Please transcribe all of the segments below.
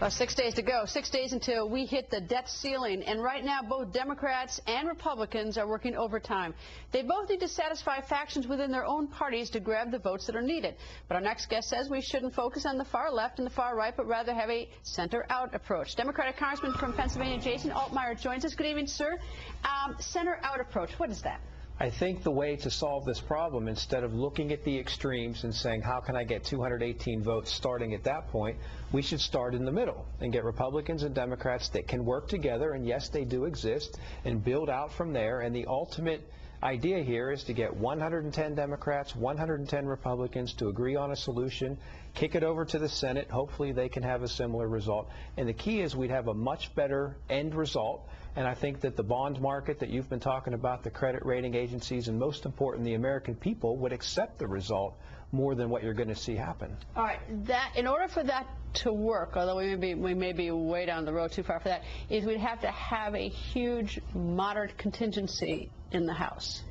Well, 6 days to go. 6 days until we hit the debt ceiling. And right now, both Democrats and Republicans are working overtime. They both need to satisfy factions within their own parties to grab the votes that are needed. But our next guest says we shouldn't focus on the far left and the far right, but rather have a center-out approach. Democratic Congressman from Pennsylvania, Jason Altmire, joins us. Good evening, sir. Center-out approach, what is that? I think the way to solve this problem, instead of looking at the extremes and saying, how can I get 218 votes starting at that point, we should start in the middle and get Republicans and Democrats that can work together, and yes, they do exist, and build out from there. And the ultimate idea here is to get 110 Democrats, 110 Republicans to agree on a solution, kick it over to the Senate. Hopefully they can have a similar result. And the key is we'd have a much better end result. And I think that the bond market that you've been talking about, the credit rating agencies, and most important, the American people would accept the result more than what you're going to see happen. All right. In order for that to work, although we may be way down the road too far for that, is we'd have to have a huge moderate contingency in the House.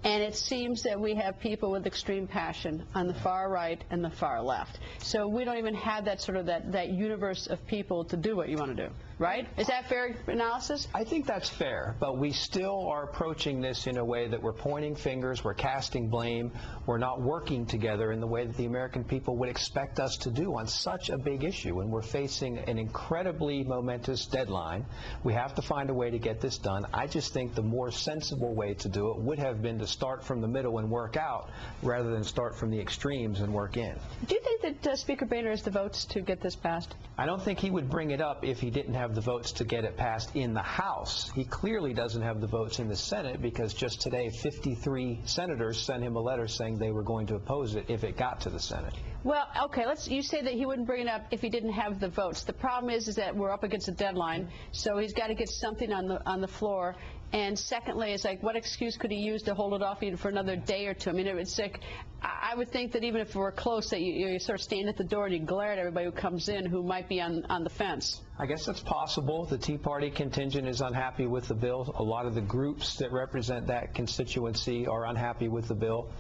And it seems that we have people with extreme passion on the far right and the far left. So we don't even have that sort of that universe of people to do what you want to do, right? Is that fair analysis? I think that's fair, but we still are approaching this in a way that we're pointing fingers, we're casting blame, we're not working together in the way that the American people would expect us to do on such a big issue. And we're facing an incredibly momentous deadline. We have to find a way to get this done. I just think the more sensible way to do it would have been to start from the middle and work out rather than start from the extremes and work in. Do you think that Speaker Boehner has the votes to get this passed? I don't think he would bring it up if he didn't have the votes to get it passed in the House. He clearly doesn't have the votes in the Senate because just today 53 senators sent him a letter saying they were going to oppose it if it got to the Senate. Well, okay, you say that he wouldn't bring it up if he didn't have the votes. The problem is that we're up against a deadline, so he's got to get something on the floor. And secondly, it's like, what excuse could he use to hold it off even for another day or two? I mean, it's like, I would think that even if we're close, that you sort of stand at the door and you glare at everybody who comes in who might be on the fence. I guess that's possible. The Tea Party contingent is unhappy with the bill. A lot of the groups that represent that constituency are unhappy with the bill.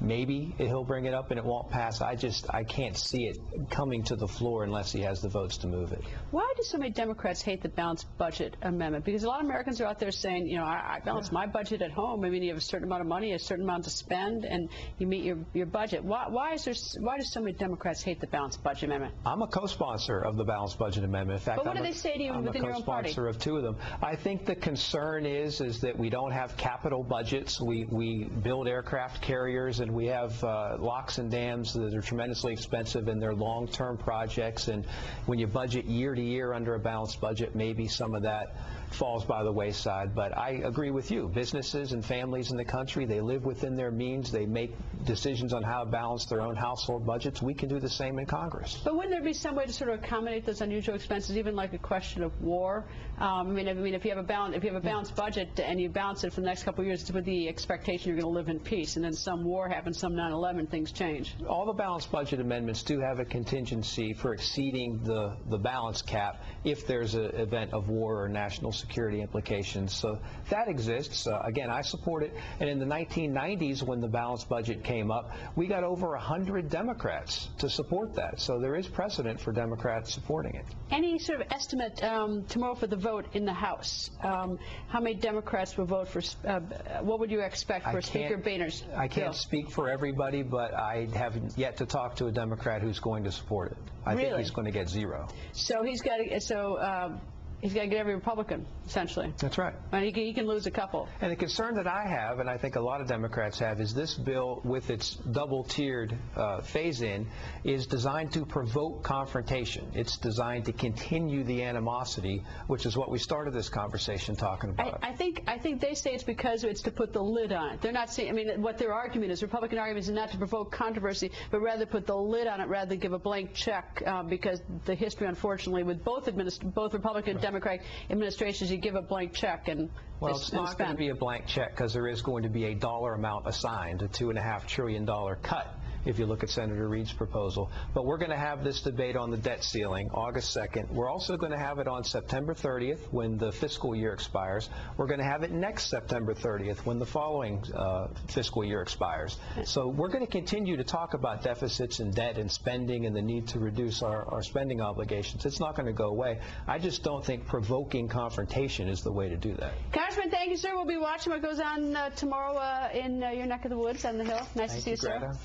Maybe he'll bring it up and it won't pass. I can't see it coming to the floor unless he has the votes to move it. Why do so many Democrats hate the balanced budget amendment? Because a lot of Americans are out there saying, you know, I balance my budget at home. I mean, you have a certain amount of money, a certain amount to spend, and you meet your budget. Why do so many Democrats hate the balanced budget amendment? I'm a co-sponsor of the balanced budget amendment. In fact, but what do they say to you within your own party? I'm a co-sponsor of two of them. I think the concern is that we don't have capital budgets. We build aircraft carriers and we have locks and dams that are tremendously expensive and they're long-term projects, and when you budget year to year under a balanced budget, maybe some of that falls by the wayside. But I agree with you. Businesses and families in the country, they live within their means. They make decisions on how to balance their own household budgets. We can do the same in Congress. But wouldn't there be some way to sort of accommodate those unusual expenses, even like a question of war? I mean, if you have a balanced budget and you balance it for the next couple of years, it's with the expectation you're going to live in peace, and then some war happens, some 9/11, things change. All the balanced budget amendments do have a contingency for exceeding the balance cap if there's an event of war or national security implications. So that exists. Again, I support it. And in the 1990s, when the balanced budget came up, we got over 100 Democrats to support that. So there is precedent for Democrats supporting it. Any sort of estimate tomorrow for the vote in the House? How many Democrats will vote for? What would you expect for Speaker Boehner's bill? I can't speak for everybody, but I have yet to talk to a Democrat who's going to support it. I think he's going to get 0. So he's got to. He's got to get every Republican, essentially. That's right. And he can lose a couple. And the concern that I have, and I think a lot of Democrats have, is this bill, with its double-tiered phase-in, is designed to provoke confrontation. It's designed to continue the animosity, which is what we started this conversation talking about. I think they say it's because it's to put the lid on it. They're not saying, I mean, what their argument is, Republican argument is not to provoke controversy, but rather put the lid on it rather than give a blank check, because the history, unfortunately, with both Republican and Democratic administrations, you give a blank check and well, it's not going to be a blank check because there is going to be a dollar amount assigned, a $2.5 trillion cut if you look at Senator Reid's proposal. But we're going to have this debate on the debt ceiling August 2nd. We're also going to have it on September 30th when the fiscal year expires. We're going to have it next September 30th when the following fiscal year expires. So we're going to continue to talk about deficits and debt and spending and the need to reduce our spending obligations. It's not going to go away. I just don't think provoking confrontation is the way to do that. Congressman, thank you, sir. We'll be watching what goes on tomorrow in your neck of the woods on the Hill. Nice to see you, sir. Greta.